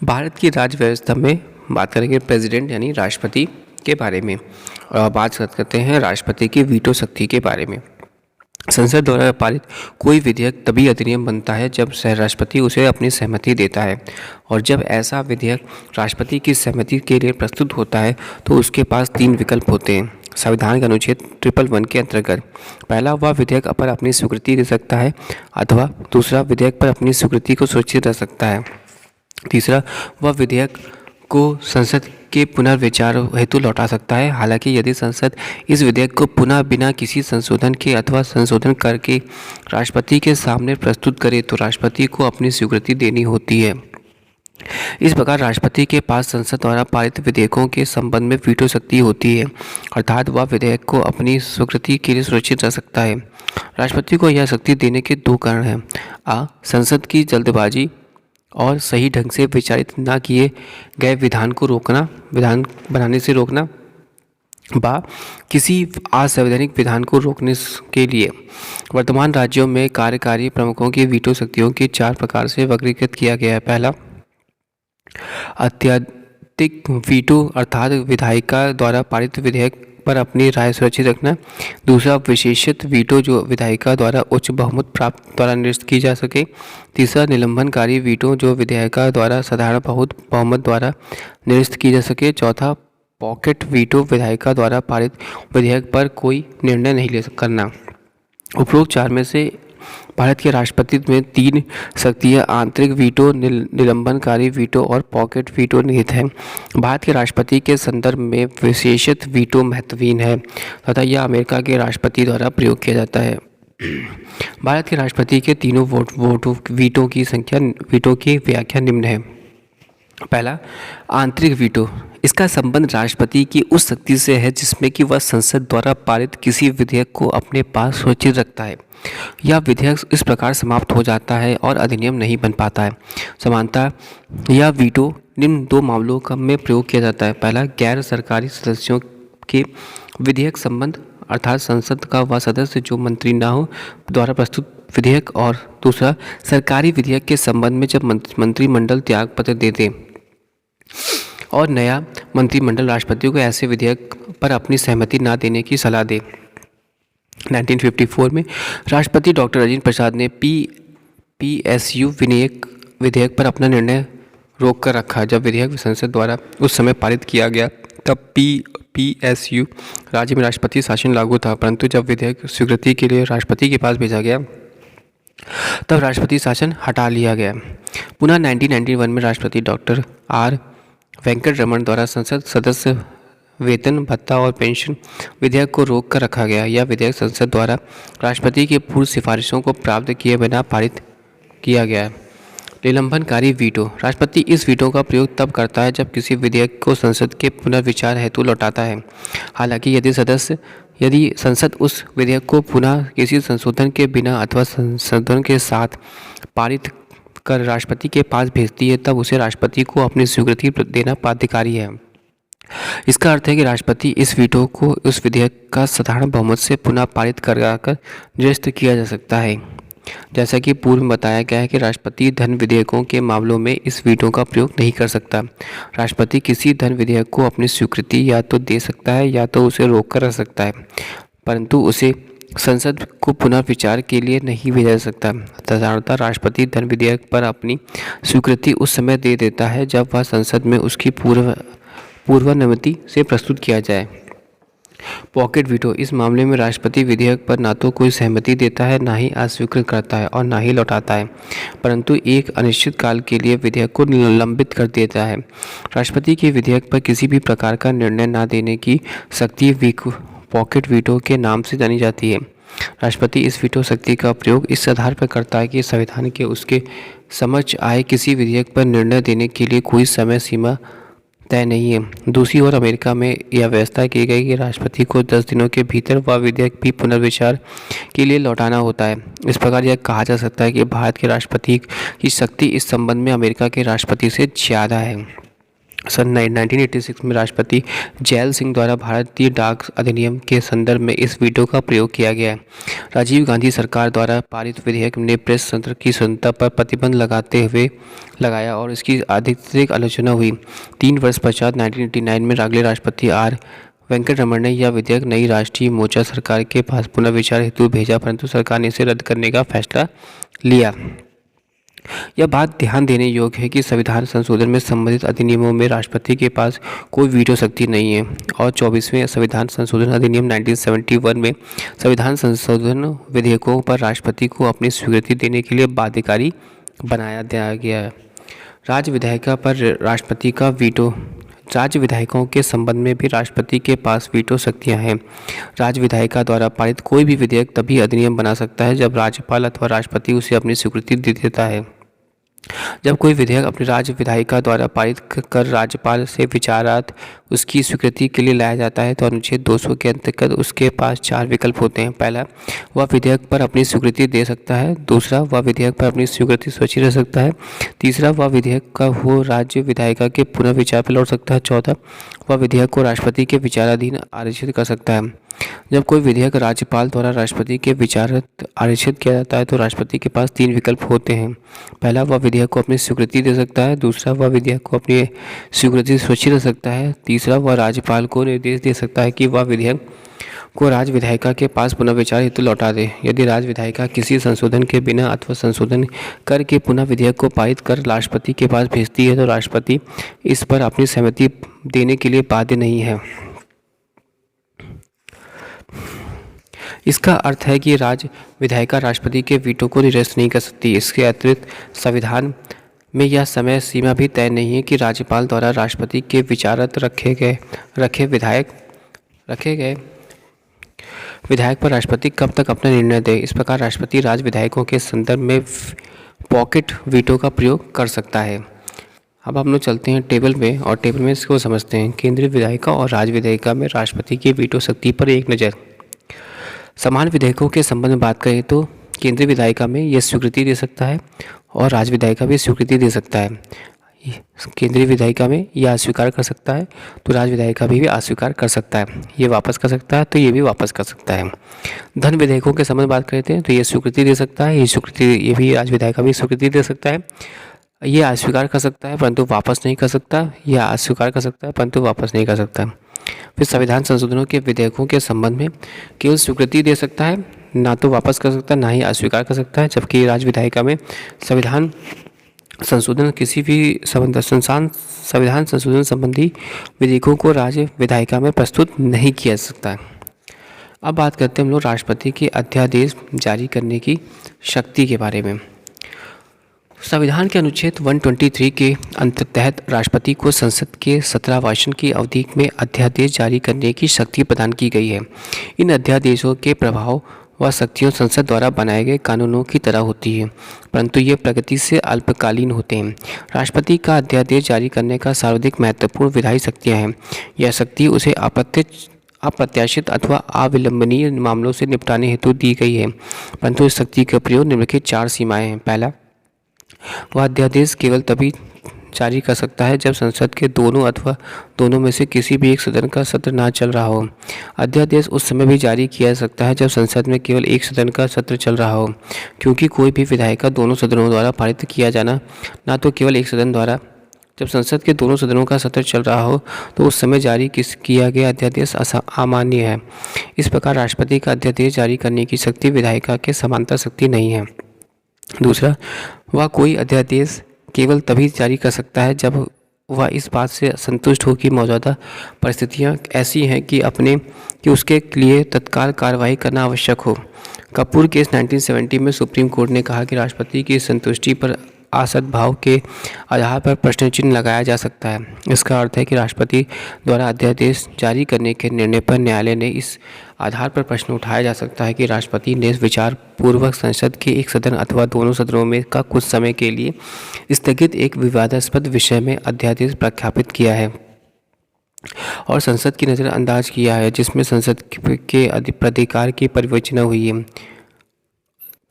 भारत की राज्य व्यवस्था में बात करेंगे प्रेसिडेंट यानी राष्ट्रपति के बारे में। और बात करते हैं राष्ट्रपति की वीटो शक्ति के बारे में। संसद द्वारा पारित कोई विधेयक तभी अधिनियम बनता है जब राष्ट्रपति उसे अपनी सहमति देता है, और जब ऐसा विधेयक राष्ट्रपति की सहमति के लिए प्रस्तुत होता है तो उसके पास 3 विकल्प होते हैं। संविधान के अनुच्छेद 111 के अंतर्गत पहला, वह विधेयक पर अपनी स्वीकृति दे सकता है, अथवा दूसरा, विधेयक पर अपनी स्वीकृति को सुरक्षित रख सकता है। तीसरा, वह विधेयक को संसद के पुनर्विचार हेतु लौटा सकता है। हालांकि यदि संसद इस विधेयक को पुनः बिना किसी संशोधन के अथवा संशोधन करके राष्ट्रपति के सामने प्रस्तुत करे तो राष्ट्रपति को अपनी स्वीकृति देनी होती है। इस प्रकार राष्ट्रपति के पास संसद द्वारा पारित विधेयकों के संबंध में वीटो शक्ति होती है, अर्थात वह विधेयक को अपनी स्वीकृति के लिए सुरक्षित रख सकता है। राष्ट्रपति को यह शक्ति देने के 2 कारण हैं। संसद की जल्दबाजी और सही ढंग से विचारित न किए गए विधान बनाने से रोकना, किसी असंवैधानिक विधान को रोकने के लिए। वर्तमान राज्यों में कार्यकारी प्रमुखों की वीटो शक्तियों के 4 प्रकार से वर्गीकृत किया गया है। पहला, अत्यधिक वीटो अर्थात विधायिका द्वारा पारित विधेयक पर अपनी राय सुरक्षित रखना। दूसरा, विशेषित वीटो जो विधायिका द्वारा उच्च बहुमत प्राप्त द्वारा निरस्त की जा सके। तीसरा, निलंबनकारी वीटो जो विधायिका द्वारा साधारण बहुमत द्वारा निरस्त की जा सके। चौथा, पॉकेट वीटो विधायिका द्वारा पारित विधेयक पर कोई निर्णय नहीं करना। उपरोक्त 4 में से भारत के राष्ट्रपति में 3 शक्तियाँ आंतरिक वीटो, निलंबनकारी वीटो और पॉकेट वीटो निहित हैं। भारत के राष्ट्रपति के संदर्भ में विशेषित वीटो महत्वहीन है तथा यह अमेरिका के राष्ट्रपति द्वारा प्रयोग किया जाता है। भारत के राष्ट्रपति के तीनों वीटो की व्याख्या निम्न है। पहला, आंतरिक वीटो। इसका संबंध राष्ट्रपति की उस शक्ति से है जिसमें कि वह संसद द्वारा पारित किसी विधेयक को अपने पास सुरक्षित रखता है। यह विधेयक इस प्रकार समाप्त हो जाता है और अधिनियम नहीं बन पाता है। समानता, यह वीटो निम्न 2 मामलों में प्रयोग किया जाता है। पहला, गैर सरकारी सदस्यों के विधेयक संबंध, अर्थात संसद का वह सदस्य जो मंत्री न हो द्वारा प्रस्तुत विधेयक। और दूसरा, सरकारी विधेयक के संबंध में जब मंत्रिमंडल त्यागपत्र दे दे और नया मंत्रिमंडल राष्ट्रपति को ऐसे विधेयक पर अपनी सहमति न देने की सलाह दे। 1954 में राष्ट्रपति डॉक्टर राजेंद्र प्रसाद ने PSU विधेयक पर अपना निर्णय रोक कर रखा। जब विधेयक संसद द्वारा उस समय पारित किया गया तब PSU राज्य में राष्ट्रपति शासन लागू था, परंतु जब विधेयक स्वीकृति के लिए राष्ट्रपति के पास भेजा गया तब राष्ट्रपति शासन हटा लिया गया। पुनः 1991 में राष्ट्रपति डॉक्टर R वेंकट रमन द्वारा संसद सदस्य वेतन भत्ता और पेंशन विधेयक को रोक कर रखा गया। यह विधेयक संसद द्वारा राष्ट्रपति की पूर्व सिफारिशों को प्राप्त किए बिना पारित किया गया। निलंबनकारी वीटो। राष्ट्रपति इस वीटो का प्रयोग तब करता है जब किसी विधेयक को संसद के पुनर्विचार हेतु लौटाता है। हालांकि यदि संसद उस विधेयक को पुनः किसी संशोधन के बिना अथवा संशोधन के साथ पारित कर राष्ट्रपति के पास भेजती है तब उसे राष्ट्रपति को अपनी स्वीकृति देना बाध्यकारी है। इसका अर्थ है कि राष्ट्रपति इस वीटो को उस विधेयक का साधारण बहुमत से पुनः पारित कराकर निरस्त किया जा सकता है। जैसा कि पूर्व में बताया गया है कि राष्ट्रपति धन विधेयकों के मामलों में इस वीटो का प्रयोग नहीं कर सकता। राष्ट्रपति किसी धन विधेयक को अपनी स्वीकृति या तो दे सकता है या तो उसे रोक कर रख सकता है, परंतु उसे संसद को पुनर्विचार के लिए नहीं भेजा जा सकता। साधारणतः राष्ट्रपति धन विधेयक पर अपनी स्वीकृति उस समय दे देता है जब वह संसद में उसकी पूर्वानुमति से प्रस्तुत किया जाए। Pocket veto. इस मामले में राष्ट्रपति विधेयक पर ना तो कोई सहमति देता है, ना ही अस्वीकृत करता है और ना ही लौटाता है, परंतु एक अनिश्चित काल के लिए विधेयक को निलंबित कर देता है। राष्ट्रपति के विधेयक पर किसी भी प्रकार का निर्णय न देने की शक्ति पॉकेट वीटो के नाम से जानी जाती है। राष्ट्रपति इस वीटो शक्ति का प्रयोग इस आधार पर करता है कि संविधान के उसके समक्ष आए किसी विधेयक पर निर्णय देने के लिए कोई समय सीमा तय नहीं है। दूसरी ओर अमेरिका में यह व्यवस्था की गई कि राष्ट्रपति को 10 दिनों के भीतर वह विधेयक भी पुनर्विचार के लिए लौटाना होता है। इस प्रकार यह कहा जा सकता है कि भारत के राष्ट्रपति की शक्ति इस संबंध में अमेरिका के राष्ट्रपति से ज़्यादा है। सन 1986 में राष्ट्रपति जैल सिंह द्वारा भारतीय डाक अधिनियम के संदर्भ में इस वीटो का प्रयोग किया गया है। राजीव गांधी सरकार द्वारा पारित विधेयक ने प्रेस तंत्र की स्वतंत्रता पर प्रतिबंध लगाया और इसकी अधिक आलोचना हुई। 3 वर्ष पश्चात 1989 में अगले राष्ट्रपति आर वेंकटरमण ने यह विधेयक नई राष्ट्रीय मोर्चा सरकार के पास पुनर्विचार हेतु भेजा, परंतु सरकार ने इसे रद्द करने का फैसला लिया। यह बात ध्यान देने योग्य है कि संविधान संशोधन में संबंधित अधिनियमों में राष्ट्रपति के पास कोई वीटो शक्ति नहीं है और 24वें संविधान संशोधन अधिनियम 1971 में संविधान संशोधन विधेयकों पर राष्ट्रपति को अपनी स्वीकृति देने के लिए बाध्यकारी बनाया गया है। राज्य विधायिका पर राष्ट्रपति का वीटो। राज्य विधायकों के संबंध में भी राष्ट्रपति के पास वीटो शक्तियां हैं। राज्य विधायिका द्वारा पारित कोई भी विधेयक तभी अधिनियम बना सकता है जब राज्यपाल अथवा राष्ट्रपति उसे अपनी स्वीकृति दे देता है। जब कोई विधेयक अपनी राज्य विधायिका द्वारा पारित कर राज्यपाल से विचारार्थ उसकी स्वीकृति के लिए लाया जाता है तो अनुच्छेद 200 के अंतर्गत उसके पास 4 विकल्प होते हैं। पहला, वह विधेयक पर अपनी स्वीकृति दे सकता है। दूसरा, वह विधेयक पर अपनी स्वीकृति सुरक्षित रह सकता है। तीसरा, वह विधेयक का हो राज्य विधायिका के पुनर्विचार पर लौट सकता है। चौथा, वह विधेयक को राष्ट्रपति के विचाराधीन आरक्षित कर सकता है। जब कोई विधेयक राज्यपाल द्वारा राष्ट्रपति के विचारार्थ आरक्षित किया जाता है तो राष्ट्रपति के पास 3 विकल्प होते हैं। पहला, वह विधेयक को अपनी स्वीकृति दे सकता है। दूसरा, वह विधेयक को अपनी स्वीकृति सुरक्षित रख सकता है। तीसरा, वह राज्यपाल को निर्देश दे सकता है कि वह विधेयक को राज्य विधायिका के पास पुनर्विचार हेतु लौटा दे। यदि राज्य विधायिका किसी संशोधन के बिना अथवा संशोधन करके पुनः विधेयक को पारित कर राष्ट्रपति के पास भेजती है तो राष्ट्रपति इस पर अपनी सहमति देने के लिए बाध्य नहीं है। इसका अर्थ है कि राज्य विधायिका राष्ट्रपति के वीटो को निरस्त नहीं कर सकती। इसके अतिरिक्त संविधान में यह समय सीमा भी तय नहीं है कि राज्यपाल द्वारा राष्ट्रपति के विचारार्थ रखे गए विधायक पर राष्ट्रपति कब तक अपना निर्णय दे। इस प्रकार राष्ट्रपति राज्य विधायकों के संदर्भ में पॉकेट वीटो का प्रयोग कर सकता है। अब हम लोग चलते हैं टेबल में और टेबल में इसको समझते हैं। केंद्रीय विधायिका और राज्य विधायिका में राष्ट्रपति की वीटो शक्ति पर एक नज़र। समान विधेयकों के संबंध में बात करें तो केंद्रीय विधायिका में यह स्वीकृति दे सकता है और राज्य विधायिका भी स्वीकृति दे सकता है। केंद्रीय विधायिका में यह अस्वीकार कर सकता है तो राज्य विधायिका भी अस्वीकार कर सकता है। ये वापस कर सकता है तो ये भी वापस कर सकता है। धन विधेयकों के संबंध में बात करते हैं तो ये स्वीकृति दे सकता है, ये भी राज्य विधायिका भी स्वीकृति दे सकता है। ये अस्वीकार कर सकता है परंतु वापस नहीं कर सकता, या अस्वीकार कर सकता है परंतु वापस नहीं कर सकता। फिर संविधान संशोधनों के विधेयकों के संबंध में केवल स्वीकृति दे सकता है, ना तो वापस कर सकता है ना ही अस्वीकार कर सकता है। जबकि राज्य विधायिका में संविधान संशोधन किसी भी संविधान संशोधन संबंधी विधेयकों को राज्य विधायिका में प्रस्तुत नहीं किया जा सकता। अब बात करते हैं हम लोग राष्ट्रपति के अध्यादेश जारी करने की शक्ति के बारे में। संविधान के अनुच्छेद 123 के तहत राष्ट्रपति को संसद के 17 वार्षिक की अवधि में अध्यादेश जारी करने की शक्ति प्रदान की गई है। इन अध्यादेशों के प्रभाव व शक्तियों संसद द्वारा बनाए गए कानूनों की तरह होती है, परंतु ये प्रगति से अल्पकालीन होते हैं। राष्ट्रपति का अध्यादेश जारी करने का सर्वाधिक महत्वपूर्ण विधायी शक्तियाँ हैं। यह शक्ति उसे अप्रत्याशित अथवा अविलंबनीय मामलों से निपटाने हेतु दी गई है, परंतु इस शक्ति का प्रयोग निम्नलिखित 4 सीमाएं हैं। पहला, वह अध्यादेश केवल तभी जारी कर सकता है जब संसद के दोनों अथवा दोनों में से किसी भी एक सदन का सत्र ना चल रहा हो। अध्यादेश उस समय भी जारी किया जा सकता है जब संसद में केवल एक सदन का सत्र चल रहा हो, क्योंकि कोई भी विधायिका दोनों सदनों द्वारा पारित किया जाना ना तो केवल एक सदन द्वारा। जब संसद के दोनों सदनों का सत्र चल रहा हो तो उस समय जारी किया गया अध्यादेश अमान्य है। इस प्रकार राष्ट्रपति का अध्यादेश जारी करने की शक्ति विधायिका के समांतर शक्ति नहीं है। दूसरा, वह कोई अध्यादेश केवल तभी जारी कर सकता है जब वह इस बात से संतुष्ट हो कि मौजूदा परिस्थितियां ऐसी हैं कि उसके लिए तत्काल कार्रवाई करना आवश्यक हो। कपूर केस 1970 में सुप्रीम कोर्ट ने कहा कि राष्ट्रपति की संतुष्टि पर असद्भाव के आधार पर प्रश्न चिन्ह लगाया जा सकता है। इसका अर्थ है कि राष्ट्रपति द्वारा अध्यादेश जारी करने के निर्णय पर न्यायालय ने इस आधार पर प्रश्न उठाया जा सकता है कि राष्ट्रपति ने विचार पूर्वक संसद के एक सदन अथवा दोनों सदनों में का कुछ समय के लिए स्थगित एक विवादास्पद विषय में अध्यादेश प्रख्यापित किया है और संसद की नज़रअंदाज किया है जिसमें संसद के प्राधिकार की परिवचना हुई है।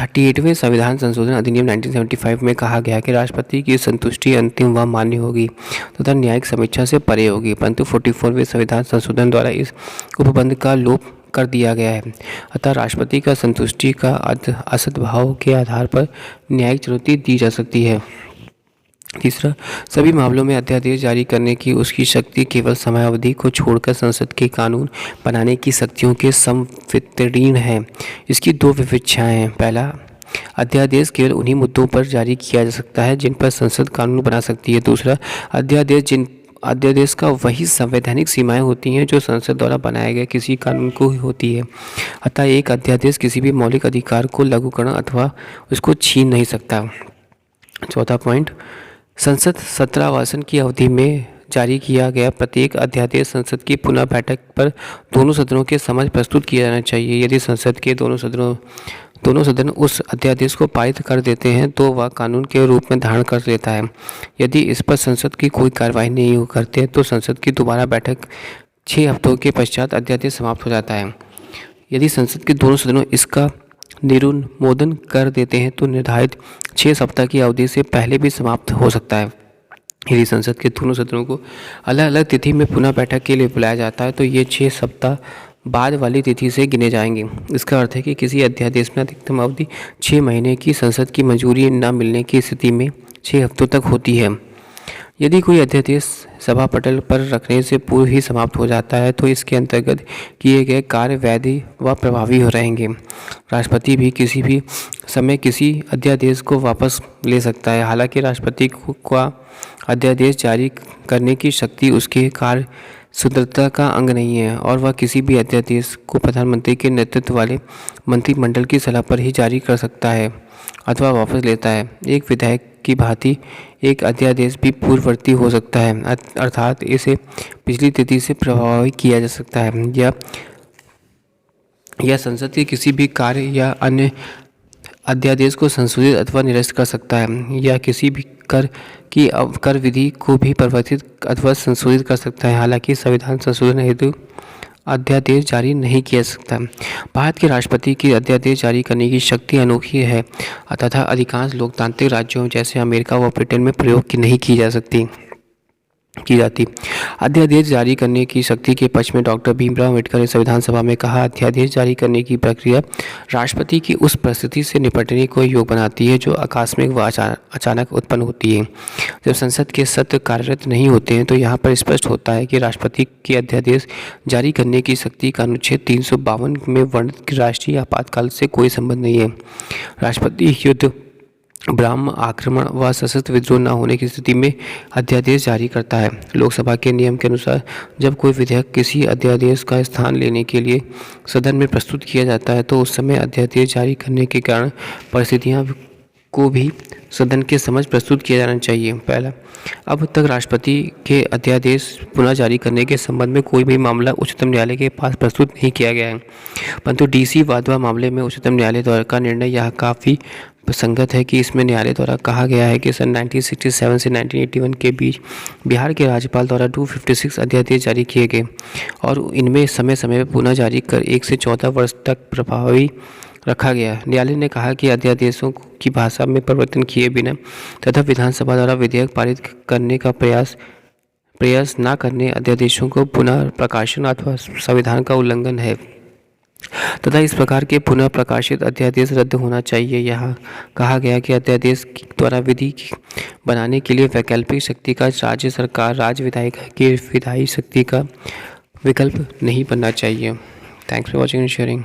38वें संविधान संशोधन अधिनियम 1975 में कहा गया कि राष्ट्रपति की संतुष्टि अंतिम व मान्य होगी तथा न्यायिक समीक्षा से परे होगी, परंतु 44वें संविधान संशोधन द्वारा इस उपबंध का लोप कर दिया गया है। अतः राष्ट्रपति का संतुष्टि का असद्भाव के आधार पर न्यायिक चुनौती दी जा सकती है। तीसरा, सभी मामलों में अध्यादेश जारी करने की उसकी शक्ति केवल समयावधि को छोड़कर संसद के कानून बनाने की शक्तियों के समवितरीण है। इसकी दो विवक्षाएं हैं। पहला, अध्यादेश केवल उन्हीं मुद्दों पर जारी किया जा सकता है जिन पर संसद कानून बना सकती है। दूसरा, अध्यादेश का वही संवैधानिक सीमाएं होती हैं जो संसद द्वारा बनाए गए किसी कानून को ही होती है। अतः एक अध्यादेश किसी भी मौलिक अधिकार को लागू करना अथवा उसको छीन नहीं सकता। चौथा पॉइंट, संसद सत्रावसान की अवधि में जारी किया गया प्रत्येक अध्यादेश संसद की पुनः बैठक पर दोनों सदनों के समक्ष प्रस्तुत किया जाना चाहिए। यदि संसद के दोनों सदन उस अध्यादेश को पारित कर देते हैं तो वह कानून के रूप में धारण कर लेता है। यदि इस पर संसद की कोई कार्रवाई नहीं करते तो संसद की दोबारा बैठक 6 हफ्तों के पश्चात अध्यादेश समाप्त हो जाता है। यदि संसद के दोनों सदनों इसका निरुन्मोदन कर देते हैं तो निर्धारित 6 सप्ताह की अवधि से पहले भी समाप्त हो सकता है। यदि संसद के दोनों सदनों को अलग अलग तिथि में पुनः बैठक के लिए बुलाया जाता है तो ये 6 सप्ताह बाद वाली तिथि से गिने जाएंगे। इसका अर्थ है कि किसी अध्यादेश में अधिकतम अवधि 6 महीने की संसद की मंजूरी न मिलने की स्थिति में 6 हफ्तों तक होती है। यदि कोई अध्यादेश सभा पटल पर रखने से पूर्व ही समाप्त हो जाता है तो इसके अंतर्गत किए गए कार्य वैध व प्रभावी हो रहेंगे। राष्ट्रपति भी किसी भी समय किसी अध्यादेश को वापस ले सकता है। हालांकि राष्ट्रपति का अध्यादेश जारी करने की शक्ति उसके कार्य स्वतंत्रता का अंग नहीं है और वह किसी भी अध्यादेश को प्रधानमंत्री के नेतृत्व वाले मंत्रिमंडल की सलाह पर ही जारी कर सकता है अथवा वापस लेता है। एक विधायक की भांति एक अध्यादेश भी पूर्ववर्ती हो सकता है, अर्थात इसे पिछली तिथि से प्रभावित किया जा सकता है या संसद के किसी भी कार्य या अन्य अध्यादेश को संशोधित अथवा निरस्त कर सकता है या किसी भी कर विधि को भी परिवर्तित अथवा संशोधित कर सकता है। हालांकि संविधान संशोधन हेतु अध्यादेश जारी नहीं किया जा सकता। भारत के राष्ट्रपति की अध्यादेश जारी करने की शक्ति अनोखी है तथा अधिकांश लोकतांत्रिक राज्यों जैसे अमेरिका व ब्रिटेन में प्रयोग नहीं की जाती। अध्यादेश जारी करने की शक्ति के पक्ष में डॉक्टर भीमराव अम्बेडकर ने संविधान सभा में कहा, अध्यादेश जारी करने की प्रक्रिया राष्ट्रपति की उस परिस्थिति से निपटने को योग्य बनाती है जो आकस्मिक व अचानक उत्पन्न होती है। जब संसद के सत्र कार्यरत नहीं होते हैं तो यहाँ पर स्पष्ट होता है कि राष्ट्रपति के अध्यादेश जारी करने की शक्ति का अनुच्छेद 352 में वर्णित राष्ट्रीय आपातकाल से कोई संबंध नहीं है। राष्ट्रपति युद्ध, ब्रह्म आक्रमण व सशस्त्र विद्रोह न होने की स्थिति में अध्यादेश जारी करता है। लोकसभा के नियम के अनुसार जब कोई विधेयक किसी अध्यादेश का स्थान लेने के लिए सदन में प्रस्तुत किया जाता है तो उस समय अध्यादेश जारी करने के कारण परिस्थितियां को भी सदन के समक्ष प्रस्तुत किया जाना चाहिए। पहला, अब तक राष्ट्रपति के अध्यादेश पुनः जारी करने के संबंध में कोई भी मामला उच्चतम न्यायालय के पास प्रस्तुत नहीं किया गया है, परंतु डीसी वाधवा मामले में उच्चतम न्यायालय द्वारा का निर्णय यह काफ़ी संगत है कि इसमें न्यायालय द्वारा कहा गया है कि सन 1967 से 1981 के बीच बिहार के राज्यपाल द्वारा 256 अध्यादेश जारी किए गए और इनमें समय समय पर पुनः जारी कर 1 से 14 वर्ष तक प्रभावी रखा गया। न्यायालय ने कहा कि अध्यादेशों की भाषा में परिवर्तन किए बिना तथा विधानसभा द्वारा विधेयक पारित करने का प्रयास न करने अध्यादेशों को पुनः प्रकाशन अथवा संविधान का उल्लंघन है तथा इस प्रकार के पुनः प्रकाशित अध्यादेश रद्द होना चाहिए। यहाँ कहा गया कि अध्यादेश द्वारा विधि बनाने के लिए वैकल्पिक शक्ति का राज्य सरकार राज्य विधायिका की विधायी शक्ति का विकल्प नहीं बनना चाहिए। Thanks for watching and sharing.